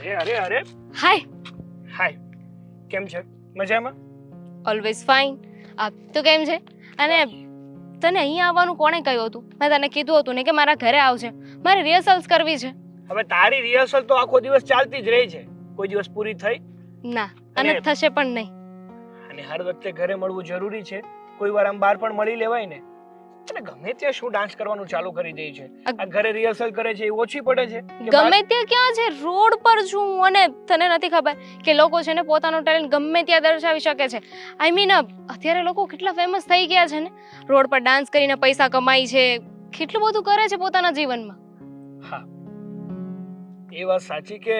અરે અરે અરે હાય. હાય, કેમ છે? મજામાં? Always fine. તું કેમ છે? અને તને અહીંયા આવવાનું કોણે કહ્યું હતું? મેં તને કીધું હતું ને કે મારા ઘરે આવજે, મારે રિહર્સલ્સ કરવી છે. હવે તારી રિહર્સલ તો આખો દિવસ ચાલતી જ રહી છે, કોઈ દિવસ પૂરી થઈ? ના, અને થશે પણ નહીં. અને હર વખતે ઘરે મળવું જરૂરી છે? કોઈ વાર આમ બહાર પણ મળી લેવાય ને. અને ગમે ત્યાં શું ડાન્સ કરવાનું ચાલુ કરી દે છે. આ ઘરે રિહર્સલ કરે છે એ ઓછી પડે છે કે ગમે ત્યાં ક્યાં છે? રોડ પર છું અને તને નથી ખબર કે લોકો છે ને પોતાનો ટેલેન્ટ ગમે ત્યાં દર્શાવી શકે છે. આઈ મીન અત્યારે લોકો કેટલા ફેમસ થઈ ગયા છે ને, રોડ પર ડાન્સ કરીને પૈસા કમાય છે, કેટલું બધું કરે છે પોતાના જીવનમાં. હા, એ વાત સાચી કે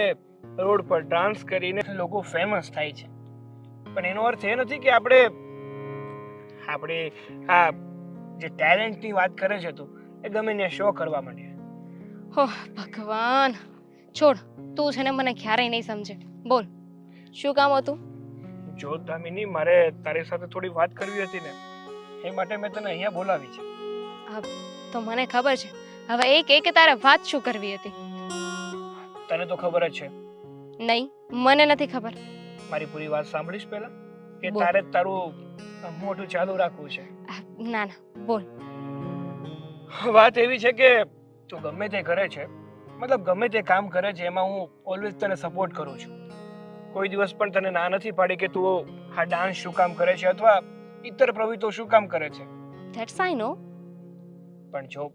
રોડ પર ડાન્સ કરીને લોકો ફેમસ થાય છે, પણ એનો અર્થ એ નથી કે આપણે આ જે ટેલેન્ટની વાત કરે છે તું, એ ગમે ત્યાં શો કરવા માંડે. હો ભગવાન, છોડ. તું છે ને મને ક્યારેય નહીં સમજે. બોલ, શું કામ હતું? જો દામિની, મારે તારી સાથે થોડી વાત કરવી હતી ને, એ માટે મેં તને અહીંયા બોલાવી છે. તો મને ખબર છે. હવે એ કે તારે વાત શું કરવી હતી? તને તો ખબર જ છે. નહીં, મને નથી ખબર. મારી પૂરી વાત સાંભળીશ પહેલા, કે બોલ. તારે તારું મોઢું ચાલુ રાખવું છે? ના ના, બોલ. વાત એવી છે કે તું ગમે તે કરે છે, મતલબ ગમે તે કામ કરે છે, એમાં હું ઓલવેઝ તને સપોર્ટ કરું છું. કોઈ દિવસ પણ તને ના નથી પાડી કે તું આ ડાન્સ શું કામ કરે છે અથવા ઇતર પ્રવૃત્તિઓ શું કામ કરે છે. ધેટ્સ આઈ નો. પણ જો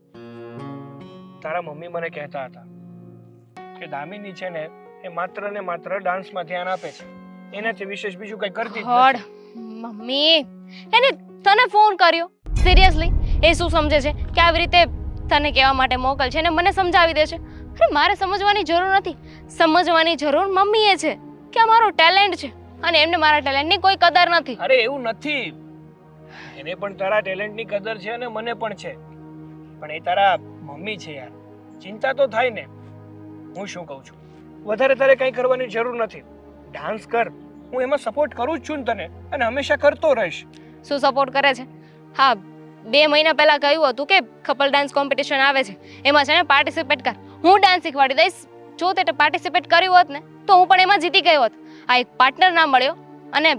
તારા મમ્મી મને કહેતા હતા કે દામિની છે ને એ માત્ર ને માત્ર ડાન્સમાં ધ્યાન આપે છે, એનાથી વિશેષ બીજું કંઈ કરતી જ ગોડ, નથી. મમ્મી એને તને ફોન કર્યો? સિરિયસલી? એ શું સમજે છે કે આવી રીતે તને કહેવા માટે મોકલ છે અને મને સમજાવી દે છે? અરે મારે સમજવાની જરૂર નથી. સમજવાની જરૂર મમ્મીએ છે કે આ મારો ટેલેન્ટ છે અને એમને મારા ટેલેન્ટની કોઈ કદર નથી. અરે એવું નથી, એને પણ તારા ટેલેન્ટની કદર છે અને મને પણ છે, પણ એ તારા મમ્મી છે યાર. ચિંતા તો થાય ને. હું શું કહું છું, વધારે તારે કંઈ કરવાની જરૂર નથી. ડાન્સ કર, હું એમાં સપોર્ટ કરું જ છું ને તને, અને હંમેશા કરતો રહીશ. શું સપોર્ટ કરે છે? હા, 2 મહિના પહેલા કહ્યું હતું કે કપલ ડાન્સ કોમ્પિટિશન આવે છે, એમાં છે ને પાર્ટિસિપેટ કર, હું ડાન્સ શીખવાડી દઈશ. જો તે પાર્ટિસિપેટ કર્યું હોત ને તો હું પણ એમાં જીતી ગઈ હોત. આ એક પાર્ટનર ના મળ્યો અને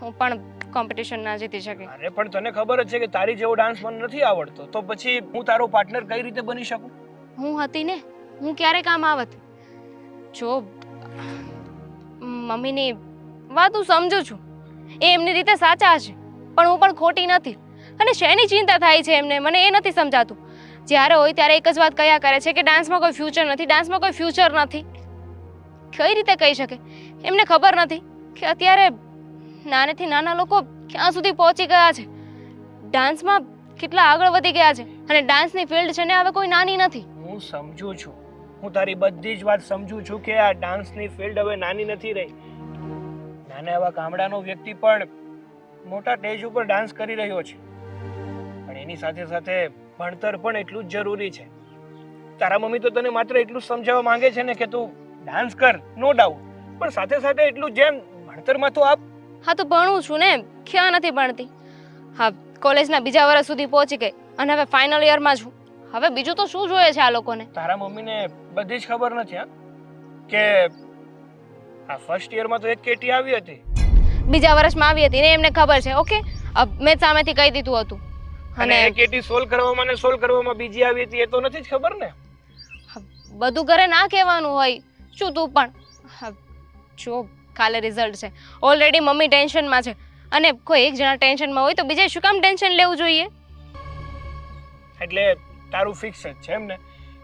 હું પણ કોમ્પિટિશન ના જીતી શકી. અરે પણ તને ખબર જ છે કે તારી જેવો ડાન્સ મને નથી આવડતો, તો પછી હું તારો પાર્ટનર કઈ રીતે બની શકું? હું હતી ને, હું ક્યારે કામ આવત? જો મમ્મીની વાત હું સમજુ છું, એ એમની રીતે સાચા છે, પણ હું પણ ખોટી નથી. અને શેની ચિંતા થાય છે એમને, મને એ નથી સમજાતું. જ્યારે હોય ત્યારે એક જ વાત કયા કરે છે કે ડાન્સમાં કોઈ ફ્યુચર નથી, ડાન્સમાં કોઈ ફ્યુચર નથી. કઈ રીતે કહી શકે? એમને ખબર નથી કે અત્યારે નાનેથી નાના લોકો ક્યાં સુધી પહોંચી ગયા છે, ડાન્સમાં કેટલા આગળ વધી ગયા છે. અને ડાન્સની ફિલ્ડ છે ને હવે કોઈ નાની નથી. હું સમજુ છું, હું તારી બધી જ વાત સમજુ છું કે આ ડાન્સની ફિલ્ડ હવે નાની નથી રહી. નાના એવા ગામડાનો વ્યક્તિ પણ મોટા સ્ટેજ ઉપર ડાન્સ કરી રહ્યો છે, પણ એની સાથે સાથે ભણતર પણ એટલું જ જરૂરી છે. તારા મમ્મી તો તને માત્ર એટલું જ સમજાવવા માંગે છે ને કે તું ડાન્સ કર, નો ડાઉટ, પણ સાથે સાથે એટલું જેમ ભણતરમાં તો આપ. હા તો ભણું છું ને, ક્યાં નથી ભણતી. હા, કોલેજના બીજા વર્ષ સુધી પહોંચી ગઈ અને હવે ફાઇનલ યરમાં છું. હવે બીજું તો શું જોઈએ છે આ લોકોને? તારા મમ્મીને બધી જ ખબર નથી હા કે આ ફર્સ્ટ યરમાં તો એક કેટી આવી હતી, બીજા વર્ષમાં આવી હતી ને એમને ખબર છે. ઓકે, મેં સામેથી કહી દીધું હતું. અને એ કેટી સોલ્વ કરવામાં ને સોલ્વ કરવામાં બીજી આવી હતી, એ તો નથી જ ખબર ને. બધું ઘરે ના કહેવાનું હોય શું તું પણ? જો કાલે રિઝલ્ટ છે, ઓલરેડી મમ્મી ટેન્શનમાં છે અને કોઈ એક જણા ટેન્શનમાં હોય તો બીજે શું કામ ટેન્શન લેવું જોઈએ? એટલે તારું ફિક્સ જ છે એમ ને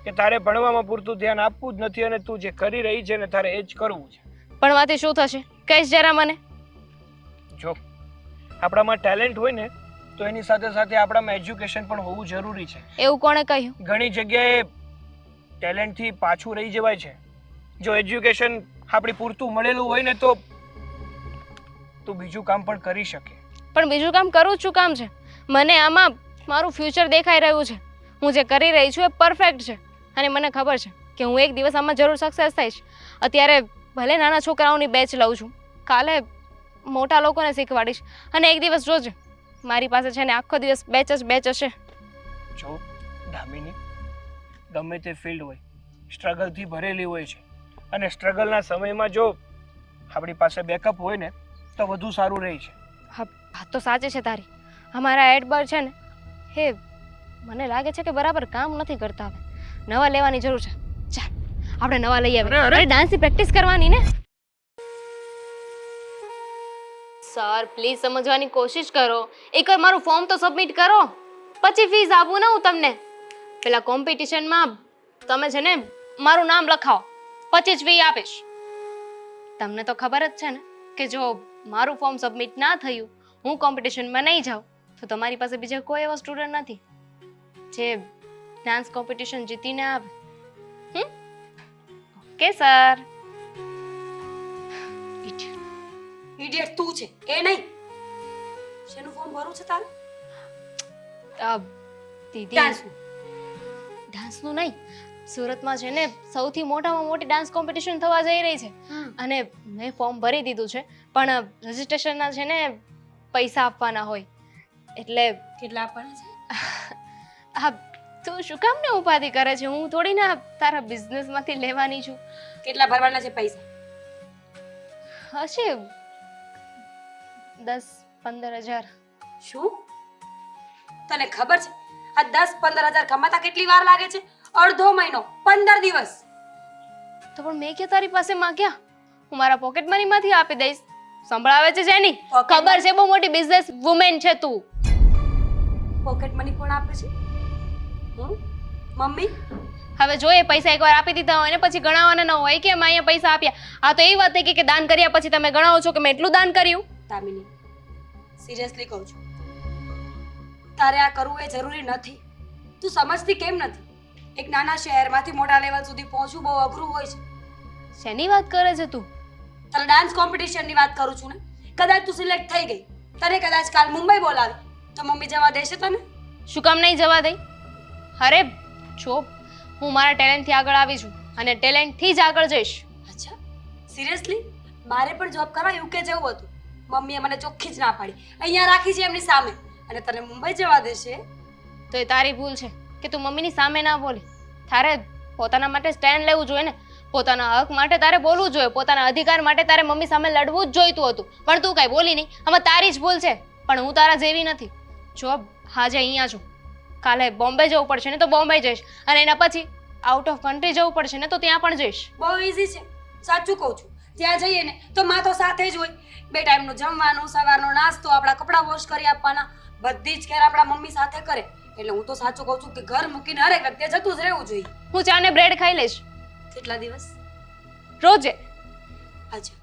કે તારે ભણવામાં પૂરતું ધ્યાન આપવું જ નથી અને તું જે કરી રહી છે ને તારે એ જ કરવું છે. ભણવાથી શું થશે કહીશ જરા મને? જો આપણામાં ટેલેન્ટ હોય ને તો એની સાથે સાથે આપણામાં એજ્યુકેશન પણ હોવું જરૂરી છે. એવું કોણે કહ્યું? ઘણી જગ્યાએ ટેલેન્ટથી પાછું રહી જવાય છે. જો એજ્યુકેશન આપણી પૂરતું મળેલું હોય ને તો તું બીજું કામ પણ કરી શકે. પણ બીજું કામ કરવું શું કામ છે? મને આમાં મારું ફ્યુચર દેખાઈ રહ્યું છે. હું જે કરી રહી છું એ પરફેક્ટ છે અને મને ખબર છે કે હું એક દિવસ આમાં જરૂર સક્સેસ થઈશ. અત્યારે ભલે નાના છોકરાઓની બેચ લઉં છું, કાલે મોટા લોકોને શીખવાડીશ અને એક દિવસ જોજે મારી પાસે છે ને આખો દિવસ બેચ હશે. જો દામિની, ગમે તે ફિલ્ડ હોય સ્ટ્રગલથી ભરેલી હોય છે અને સ્ટ્રગલના સમયમાં જો આપણી પાસે બેકઅપ હોય ને તો વધુ સારું રહે છે. હા, વાત તો સાચી છે તારી. અમારા એડબર છે ને હે મને લાગે છે કે બરાબર કામ નથી કરતા. હવે નવા લેવાની જરૂર છે. ચાલ આપણે નવા લઈ આવીએ. અરે, અરે ડાન્સની પ્રેક્ટિસ કરવાની ને. સર પ્લીઝ સમજવાની કોશિશ કરો. એકવાર મારું ફોર્મ તો સબમિટ કરો, પછી ફીસ આપું ને હું તમને. પેલા કોમ્પિટિશનમાં તમે છે ને મારું નામ લખાવો, પછી જ ફી આપીશ. તમને તો ખબર જ છે ને કે જો મારું ફોર્મ સબમિટ ના થયું, હું કોમ્પિટિશનમાં નહીં જાઉં, તો તમારી પાસે બીજા કોઈ એવો સ્ટુડન્ટ નથી જે ડાન્સ કોમ્પિટિશન જીતીને આવે. Okay sir. ઇડિયટ તું છે એ નહીં. શેનું ફોર્મ ભરવું છે તારે? દીદી ડાન્સનું નહીં, સુરતમાં છે ને સૌથી મોટામાં મોટી ડાન્સ કોમ્પિટિશન થવા જઈ રહી છે અને મેં ફોર્મ ભરી દીધું છે, પણ રજિસ્ટ્રેશનના છે ને પૈસા આપવાના હોય એટલે. કેટલા આપવાના છે? હા, તું શું કામ ને ઉપાધિ કરે છે? હું થોડી ના તારા બિઝનેસમાંથી લેવાની છું. કેટલા ભરવાના છે પૈસા? હશે 10-15 હજાર. શું તને ખબર છે આ 10-15 હજાર કમાતા કેટલી વાર લાગે છે? અડધો મહિનો, 15 દિવસ. તો પણ મેં ક્યાં તારી પાસે માંગ્યા? હું મારા પોકેટ મનીમાંથી આપી દઈશ. સંભળાવે છે જેની ખબર છે, બહુ મોટી બિઝનેસ વુમેન છે તું. પોકેટ મની કોણ આપે છે? મમ્મી. હવે જો એ પૈસા એકવાર આપી દીધા હોય ને પછી ગણાવવાના ન હોય કે અમે અહીંયા પૈસા આપ્યા. આ તો એ વાત થઈ કે દાન કર્યા પછી તમે ગણાવો છો કે મેં એટલું દાન કર્યું. દામિની, સિરિયસલી કહું છું, તારે આ કરવું એ જરૂરી નથી. તું સમજતી કેમ નથી? એક નાના શહેરમાંથી મોટા લેવલ સુધી પહોંચવું બહુ અઘરું હોય છે. શેની વાત કરે છે તું? તારે ડાન્સ કોમ્પિટિશનની વાત કરું છું ને. કદાચ તું સિલેક્ટ થઈ ગઈ, તને કદાચ કાલ મુંબઈ બોલાવે તો મમ્મી જવા દેશે તને? શું કામ નહીં જવા દઈ? અરે જો હું મારા ટેલેન્ટથી આગળ આવી છું અને ટેલેન્ટથી જ આગળ જઈશ. અચ્છા, સિરિયસલી? મારે પણ જોબ કરવા યુકે જવું હતું. મમ્મીએ મને ચોખ્ખી જ ના પાડી. અહીંયા રાખી છે એમની સામે, અને તને મુંબઈ જવા દેશે? તો એ તારી ભૂલ છે કે તું મમ્મીની સામે ના બોલી. તારે પોતાના માટે સ્ટેન્ડ લેવું જોઈએ ને. પોતાના હક માટે તારે બોલવું જોઈએ. પોતાના અધિકાર માટે તારે મમ્મી સામે લડવું જ જોઈતું હતું, પણ તું કાંઈ બોલી નહીં. આમાં તારી જ ભૂલ છે, પણ હું તારા જેવી નથી. જો આજે અહીંયા છું, કાલે બોમ્બે જવું પડશે ને તો બોમ્બે જઈશ, અને એના પછી આઉટ ઓફ કન્ટ્રી જવું પડશે ને તો ત્યાં પણ જઈશ. બહુ ઈઝી છે, સાચું કહું છું. ત્યાં જઈએ ને તો માં તો સાથે જ હોય. 2 ટાઈમનું જમવાનું, સવારનો નાસ્તો, આપણા કપડાં વોશ કરી આપવાના, બધી જ કેર આપણા મમ્મી સાથે કરે. એટલે હું તો સાચું કહું છું કે ઘર મૂકીને હરેક વ્યક્તિએ જતું જ રહેવું જોઈએ. હું ચા ને બ્રેડ ખાઈ લઈશ. કેટલા દિવસ? રોજે. અચ્છા,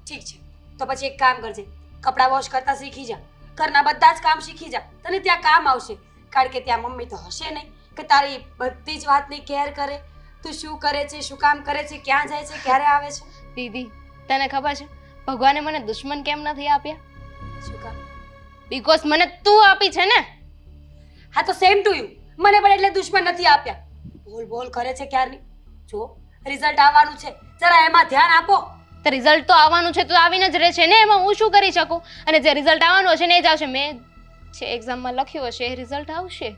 ઠીક છે. તો પછી એક કામ કરજે, કપડાં વોશ કરતા શીખી જા. ઘરના બધા જ કામ શીખી જા, તને ત્યાં કામ આવશે. કારણ કે ત્યાં મમ્મી તો હશે નહીં કે તારી બધી જ વાતની કેર કરે. તું શું કરે છે, શું કામ કરે છે, ક્યાં જાય છે, ક્યારે આવે છે. દીદી તને ખબર છે ભગવાને મને દુશ્મન કેમ નથી આપ્યા? શું કામ? બીકોઝ મને તું આપી છે ને. હા તો સેમ ટુ યુ. મને પણ એટલે દુશ્મન નથી આપ્યા. બોલ બોલ કરે છે ક્યારની. જો રિઝલ્ટ આવવાનું છે, જરા એમાં ધ્યાન આપો. તો રિઝલ્ટ તો આવવાનું છે તો આવીને જ રહેશે ને, એમાં હું શું કરી શકું? અને જે રિઝલ્ટ આવવાનું હશે ને એ જ આવશે. મેં જે એક્ઝામમાં લખ્યું હશે એ રિઝલ્ટ આવશે.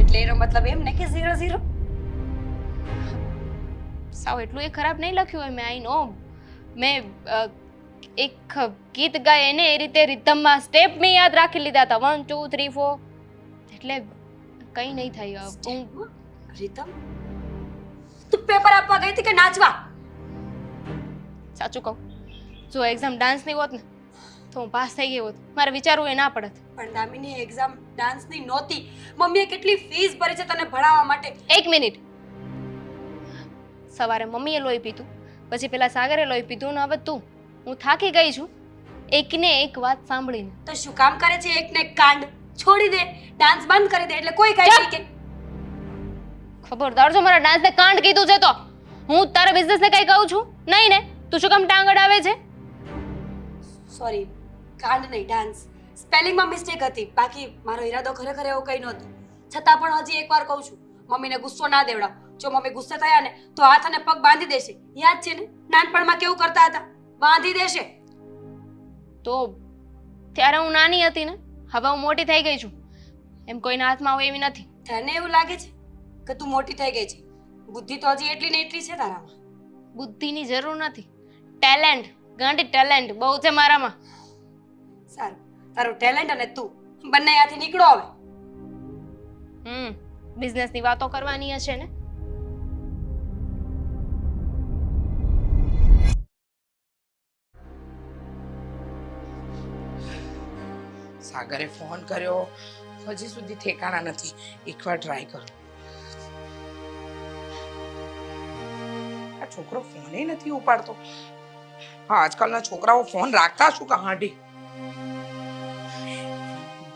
એટલે એનો મતલબ એમ ને કે 0-0? સાવ એટલું એ ખરાબ નહીં લખ્યું હોય. મેં આઈ નો, મેં એક ગીત ગાય એને એ રીતે રિધમમાં સ્ટેપ મેં યાદ રાખી લીધા હતા, 1 2 3 4. એટલે કંઈ નહીં થયું. હું રીતમ, તું પેપર આપવા ગઈ હતી કે નાચવા? સાચું કહું, જો એક્ઝામ ડાન્સની હોત ને તો હું પાસ થઈ ગઈ હોત. મારે વિચારવું એ ના પડત. પણ દામિની એક્ઝામ ડાન્સની નહોતી. મમ્મીએ કેટલી ફીસ ભરી છે તને ભણાવવા માટે. 1 મિનિટ. સવારે મમ્મીએ લોહી પીધું, પછી પેલા સાગરે લોહી પીધું, ને હવે તું. હું થાકી ગઈ છું એકને એક વાત સાંભળીને. તો શું કામ કરે છે એકને એક કાંડ? છોડી દે, ડાન્સ બંધ કરી દે, એટલે કોઈ કાંઈ નહીં કે. ખબરદાર જો મારા ડાન્સને કાંડ કીધું છે તો હું તારા બિઝનેસને કઈ કહું છું નહીં ને. તું શું કામ ટાંગ અડાવે છે? સોરી, કાંડ નહીં, ડાન્સ. સ્પેલિંગમાં મિસ્ટેક હતી, બાકી મારો ઈરાદો ખરેખર એવો કંઈ નહોતો. છતાં પણ હજી એકવાર કહું છું, મમ્મીને ગુસ્સો ના દેવડાવ. જો મમ્મી ગુસ્સે થયા ને તો હાથ અને પગ બાંધી દેશે. યાદ છે ને નાનપણમાં કેવું કરતા હતા? બાંધી દેશે. તો ત્યારે હું નાની હતી ને, હવે હું મોટી થઈ ગઈ છું. એમ કોઈના હાથમાં હોય એવી નથી. તને એવું લાગે છે કે તું મોટી થઈ ગઈ છે? બુદ્ધિ તો હજી એટલી ને એટલી છે તારામાં. બુદ્ધિની જરૂર નથી, ટેલેન્ટ, ગાંડી ટેલેન્ટ બહુ છે મારામાં. સારું, તારું ટેલેન્ટ અને તું બંને અહીંયાથી નીકળો હવે. બિઝનેસની વાતો કરવાની હશે ને? સાગરે ફોન કર્યો, હજી સુધી ઠેકાણા નથી. એકવાર ટ્રાય કરો. આ છોકરો ફોને નથી ઉપાડતો. હા, આજકાલના છોકરાઓ ફોન રાખતા શું કામ? આંટી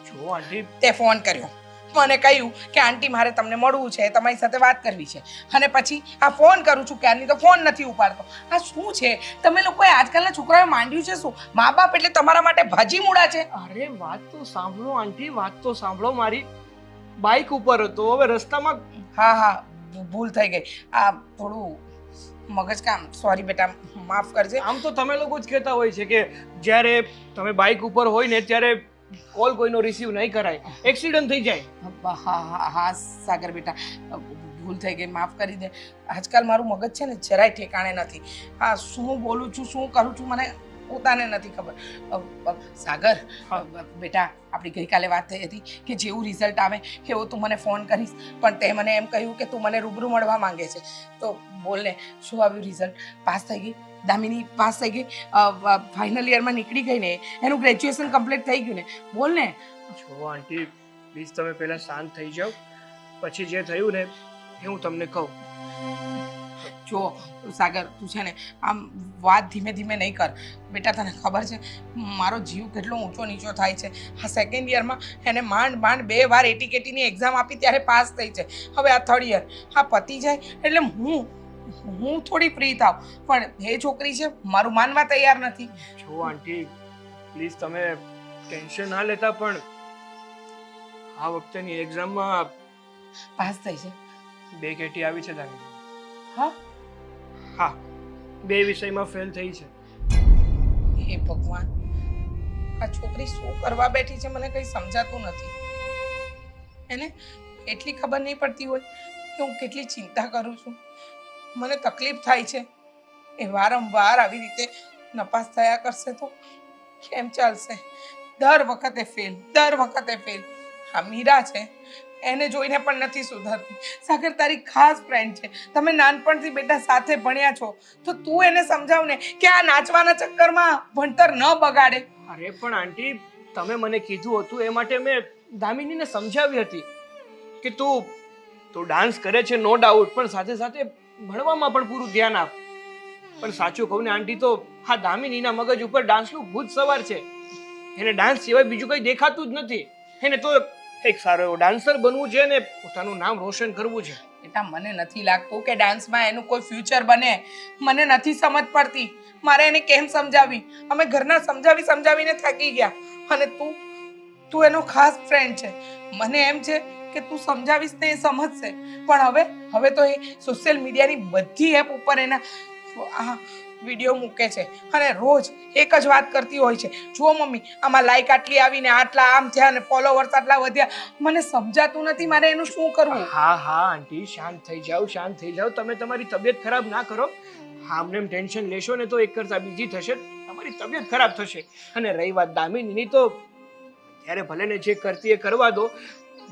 જો આંટી, તે ફોન કર્યો, મને કહ્યું કે આંટી મારે તમને મળવું છે, તમારી સાથે વાત કરવી છે, અને પછી આ ફોન કરું છું ક્યારની તો ફોન નથી ઉપાડતો. આ શું છે? તમે લોકોએ આજકાલના છોકરાઓએ માંડ્યું છે શું? મા બાપ એટલે તમારા માટે ભાજી મૂળા છે. અરે વાત તો સાંભળો આંટી, વાત તો સાંભળો. મારી બાઇક ઉપર હતો, હવે રસ્તામાં હા હા, ભૂલ થઈ ગઈ. આ થોડું મગજ કામ. સોરી બેટા, માફ કરજે. આમ તો તમે લોકો જ કહેતા હોય છે કે જ્યારે તમે બાઇક ઉપર હોય ને ત્યારે કોલ કોઈનો રિસીવ નહીં કરાય, એક્સિડન્ટ થઈ જાય. હા હા હા સાગર બેટા, ભૂલ થઈ ગઈ, માફ કરી દે. આજકાલ મારું મગજ છે ને જરાય ઠેકાણે નથી. હા, શું બોલું છું, શું કરું છું, મને પોતાને નથી ખબર. સાગર બેટા, આપણી ગઈકાલે વાત થઈ હતી કે જેવું રિઝલ્ટ આવે એવો તું મને ફોન કરીશ, પણ તે મને એમ કહ્યું કે તું મને રૂબરૂ મળવા માંગે છે. તો બોલ ને, શું આવ્યું રિઝલ્ટ? પાસ થઈ ગઈ દામિની? પાસ થઈ ગઈ? ફાઇનલ યરમાં નીકળી ગઈ ને? એનું ગ્રેજ્યુએશન કમ્પ્લીટ થઈ ગયું ને? બોલ ને. જો આંટી, પ્લીઝ તમે પહેલા શાંત થઈ જાઓ, પછી જે થયું ને એ હું તમને કહું. જો સાગર, તું છે ને આમ વાત ધીમે ધીમે નહીં કર બેટા. તને ખબર છે મારો જીવ કેટલો ઊંચો નીચો થાય છે. આ સેકન્ડ યરમાં એને માંડ 2 વાર એટીકેટીની એક્ઝામ આપી ત્યારે પાસ થઈ છે. હવે આ થર્ડ યર, આ પતી જાય એટલે હું થોડી ફ્રી થાવ, પણ એ છોકરી છે મારું માનવા તૈયાર નથી. જો આંટી, પ્લીઝ તમે ટેન્શન ના લેતા, પણ આ વખતેની એક્ઝામમાં પાસ થઈ છે? 2 કેટી આવી છે દામિની. હા હા, 2 વિષયમાં ફેલ થઈ છે. હે ભગવાન, આ છોકરી શું કરવા બેઠી છે મને કંઈ સમજાતું નથી. એને એટલી ખબર નહીં પડતી હોય કે હું કેટલી ચિંતા કરું છું. મને તકલીફ થાય છે. એ વારંવાર આવી રીતે નપાસ થયા કરશે તો કેમ ચાલશે? દર વખતે ફેલ. આ મીરા છે, એને જોઈને પણ નથી સુધરતી. સાગર તારી ખાસ ફ્રેન્ડ છે, તમે નાનપણથી બેટા સાથે ભણ્યા છો, તો તું એને સમજાવ ને કે આ નાચવાના ચક્કરમાં ભણતર ન બગાડે. અરે પણ આંટી, તમે મને કીધું હતું એ માટે મેં દામિનીને સમજાવી હતી કે તું ડાન્સ કરે છે નો ડાઉટ, પણ સાથે સાથે ભણવામાં પણ પૂરું ધ્યાન આપ. પણ સાચું કહું ને આંટી, તો હા દામિનીના મગજ ઉપર ડાન્સનું ભૂત સવાર છે. એને ડાન્સ સિવાય બીજું કંઈ દેખાતું જ નથી. એને તો એક સારો એવો ડાન્સર બનવું છે ને પોતાનું નામ રોશન કરવું છે. બેટા, મને નથી લાગતું કે ડાન્સમાં એનું કોઈ ફ્યુચર બને. મને નથી સમજ પડતી મારે એને કેમ સમજાવી. અમે ઘરના સમજાવીને થાકી ગયા, અને તું એનો ખાસ ફ્રેન્ડ છે. મને એમ છે કે તું સમજાવીશ ને એ સમજશે, પણ હવે તો એ સોશિયલ મીડિયાની બધી એપ ઉપર એના વિડીયો મૂકે છે અને રોજ એક જ વાત કરતી હોય છે, જો મમ્મી આમાં લાઈક આટલી આવીને આટલા આમ થયા ને ફોલોવર્સ આટલા વધ્યા. મને સમજાતું નથી મારે એનું શું કરવું. હા આંટી, શાંત થઈ જાઓ. તમે તમારી તબિયત ખરાબ ના કરો. આમને એમ ટેન્શન લેશો ને તો એક કરતા બીજી થશે, તમારી તબિયત ખરાબ થશે. અને રહી વાત દામિનીની, તો ત્યારે ભલે ને જે કરતી એ કરવા દો.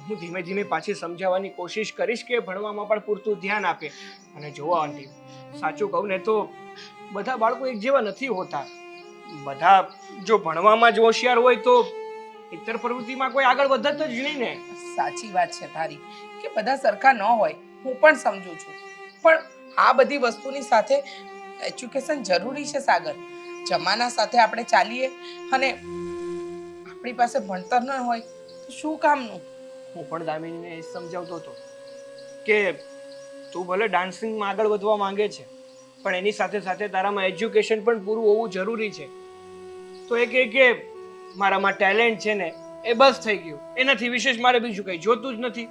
હું ધીમે ધીમે પાછી સમજાવવાની કોશિશ કરીશ કે ભણવામાં પણ પૂરતું ધ્યાન આપે. અને જુઓ આંટી, સાચું કહું ને તો બધા બાળકો એક જેવા નથી હોતા. બધા જો ભણવામાં જ હોશિયાર હોય તો ઇતર પ્રવૃત્તિમાં કોઈ આગળ વધત જ નહીં ને. સાચી વાત છે તારી કે બધા સરખા ન હોય, હું પણ સમજુ છું, પણ આ બધી વસ્તુની સાથે એજ્યુકેશન જરૂરી છે સાગર. જમાના સાથે આપણે ચાલીએ અને આપણી પાસે ભણતર ન હોય તો શું કામનું. હું પણ દામિનીને એ સમજાવતો હતો કે તું ભલે ડાન્સિંગમાં આગળ વધવા માંગે છે, પણ એની સાથે સાથે તારામાં એજ્યુકેશન પણ પૂરું હોવું જરૂરી છે. તો એ કહે કે મારામાં ટેલેન્ટ છે ને એ બસ થઈ ગયું, એનાથી વિશેષ મારે બીજું કંઈ જોતું જ નથી.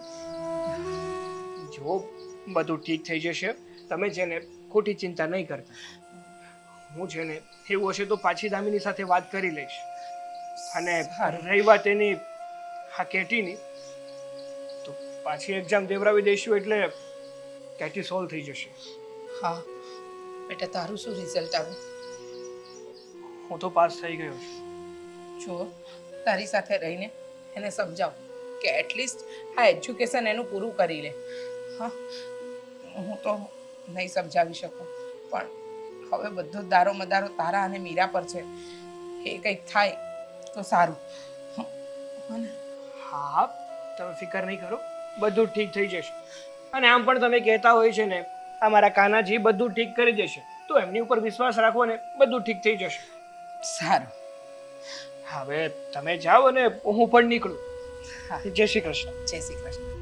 જો બધું ઠીક થઈ જશે, તમે છે ને ખોટી ચિંતા નહીં કરતા. હું છે ને એવું હશે તો પાછી દામિની સાથે વાત કરી લઈશ. અને રહી વાત એની હા કેટીની, તો પાછી એક્ઝામ દેવડાવી દઈશું એટલે કેટી સોલ્વ થઈ જશે. હા, બેટા તારું શું રિઝલ્ટ આવ્યું? હું તો પાસ થઈ ગયો છું. જો તારી સાથે રહીને એને સમજાવ કે એટલીસ્ટ આ એજ્યુકેશન એનું પૂરું કરી લે. હા, હું તો નહીં સમજાવી શકું, પણ હવે બધો દારો મદારો તારા અને મીરા પર છે. એ કંઈક થાય તો સારું. અને હા, તમે ફિકર નહીં કરો, બધું ઠીક થઈ જશે. અને આમ પણ તમે કહેતા હોય છે ને, અમારા કાનાજી બધું ઠીક કરી દેશે, તો એમની ઉપર વિશ્વાસ રાખો ને, બધું ઠીક થઈ જશે. સારું. હવે તમે જાઓ અને હું પણ નીકળું. હા, જય શ્રી કૃષ્ણ. જય શ્રી કૃષ્ણ.